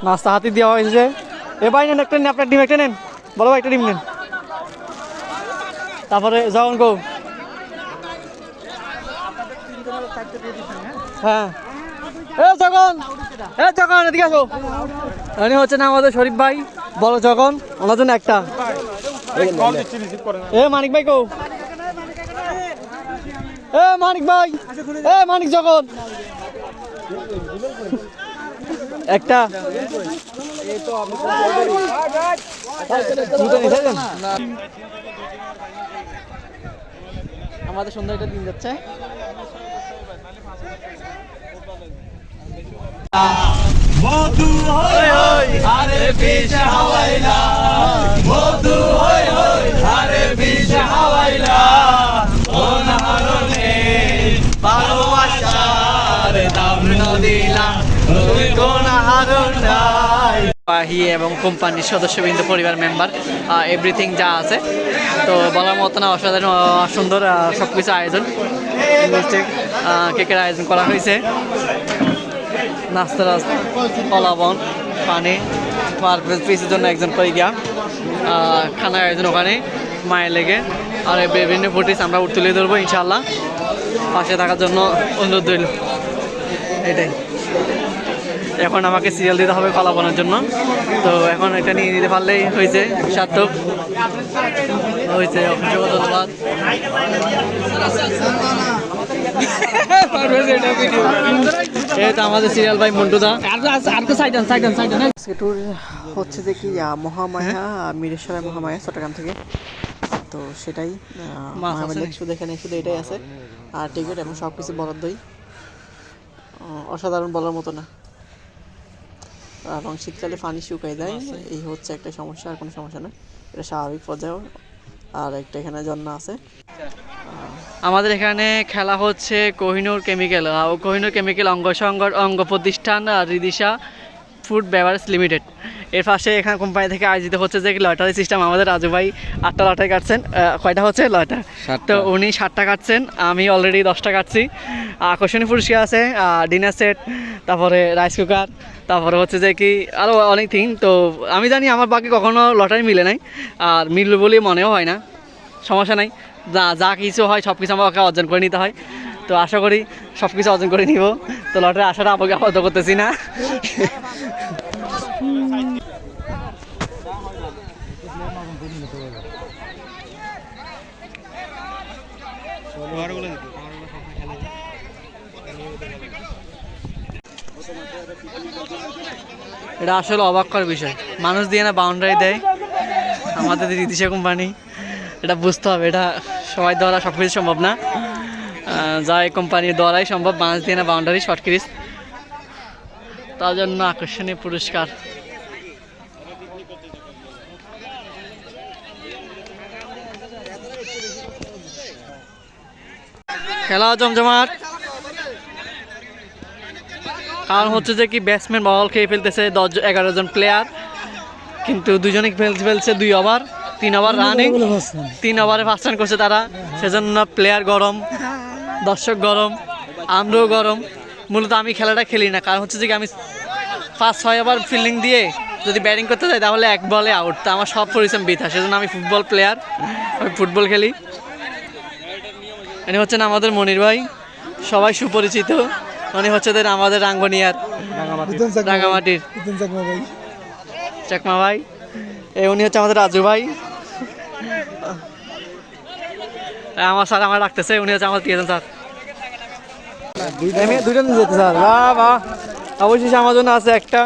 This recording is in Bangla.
নাস্তা হাতি দেওয়া হয়েছে। এ ভাই নেন একটা, নেন আপনার ডিম একটা নেন, বলো ভাই একটা ডিম নেন। তারপরে যখন গো হ্যাঁ যখন এদিকে আসো। উনি হচ্ছে না আমাদের শরীফ ভাই, বলো যখন, ওনার জন্য একটা। এ মানিক ভাই কো, এ মানিক ভাই, এ মানিক যখন একটা। আমাদের সুন্দর একটা দিন যাচ্ছে। মধু হই হই আরে বিষ হাওয়াইলা, মধু হই হই আরে বিষ হাওয়াইলা, কোন হারনে ভালোবাসার দাম নদিলা, কোন হারনাই। পাহি এবং কোম্পানির সদস্যবৃন্দ, পরিবার মেম্বার, এভরিথিং যা আছে তো বলার মতো না, অসাধারণ সুন্দর সব কিছু আয়োজন। কেকের আয়োজন করা হয়েছে, নাস্তা কলাবন, পানি, পার পিসের জন্য একজন করে গিয়া খানার আয়োজন ওখানে মায়ের লেগে। আর বিভিন্ন ফুটেজ আমরা তুলে ধরবো ইনশাআল্লাহ, পাশে থাকার জন্য অনুরোধ রইল। এটাই, এখন আমাকে সিরিয়াল দিতে হবে কলাবনের জন্য, তো এখন এটা নিয়ে নিতে পারলেই হয়েছে, সার্থক হয়েছে। অসংখ্য ধন্যবাদ। এই তো আমাদের সিরিয়াল ভাই মন্টুদা। ট্যুর হচ্ছে যে কি মহামায়া, মিরেশ্বরের মহামায়া চট্টগ্রাম থেকে, তো সেটাই শুধু এখানে শুধু এটাই আছে। আর টিকিট এবং সব কিছু বরাদ্দই, অসাধারণ বলার মতো না। এবং শীতকালে পানি শুকাই যায়, এই হচ্ছে একটা সমস্যা, আর কোনো সমস্যা না, এটা স্বাভাবিক পর্যায়ে। আর একটা এখানে ঝর্ণা আছে। আমাদের এখানে খেলা হচ্ছে কোহিনূর কেমিক্যাল, কোহিনূর কেমিক্যাল অঙ্গ প্রতিষ্ঠান রিদিশা ফুড বেভারেজ লিমিটেড এর পাশে এখানে কোম্পানি থেকে আয়োজিত হচ্ছে যে লটারি সিস্টেম। আমাদের রাজু ভাই 8টা লটারি কাটছেন, কয়টা হচ্ছে 9টা, তো উনি 7টা কাটছেন, আমি অলরেডি 10টা কাটছি। আকর্ষণীয় পুরস্কার আছে ডিনার সেট, তারপরে রাইস কুকার, তারপরে হচ্ছে যে কি আরও অনেক থিং। তো আমি জানি আমার বাকি কখনো লটারি মিলে নাই, আর মিলবে বলে মনেও হয় না, সমস্যা নাই, যা কিছু হয় সব কিছু আমাকে অর্জন করে নিতে হয়। তো আশা করি সব কিছু অর্জন করে নিব। তো লটারি আশাটা আমাকে আপাতত করতেছি না। এটা আসলে অবাক করার বিষয়, মানুষ দিয়ে না বাউন্ডারি দেয় আমাদের রিদিশা কোম্পানি। এটা বুঝতে হবে, এটা সবাই দ্বারা সব কিছু সম্ভব না, যা এই কোম্পানির দ্বারাই সম্ভব, মানুষ দিয়ে না বাউন্ডারি শর্ট ক্রিজ, তার জন্য আকর্ষণীয় পুরস্কার। খেলা জমজমাট, কারণ হচ্ছে যে কি ব্যাটসম্যান বল খেয়ে ফেলতেছে 11 জন প্লেয়ার, কিন্তু দুজনে ফেলছে 2 ওভার, 3 ওভার রানিং, 3 ওভারে 5 রান করছে তারা। সেজন্য প্লেয়ার গরম, দর্শক গরম, আমরাও গরম। মূলত আমি খেলাটা খেলি না, কারণ হচ্ছে যে কি আমি 5-6 ওভার ফিল্ডিং দিয়ে যদি ব্যাটিং করতে যাই তাহলে 1 বলে আউট, তা আমার সব পরিশ্রম বৃথা। সেজন্য আমি ফুটবল প্লেয়ার, আমি ফুটবল খেলি। ইনি হচ্ছেন আমাদের মনির ভাই, সবাই সুপরিচিত। উনি হচ্ছে আমাদের রাঙ্গনিয়ার রাঙ্গামাটির চাকমা ভাই। উনি হচ্ছে আমাদের রাজু ভাই, আমার স্যার আমার রাখতেছে, উনি হচ্ছে আমার টিএন স্যার। দুইটা যেতে স্যার, বাহ বাহ, অবশ্যই আমার জন্য আছে একটা।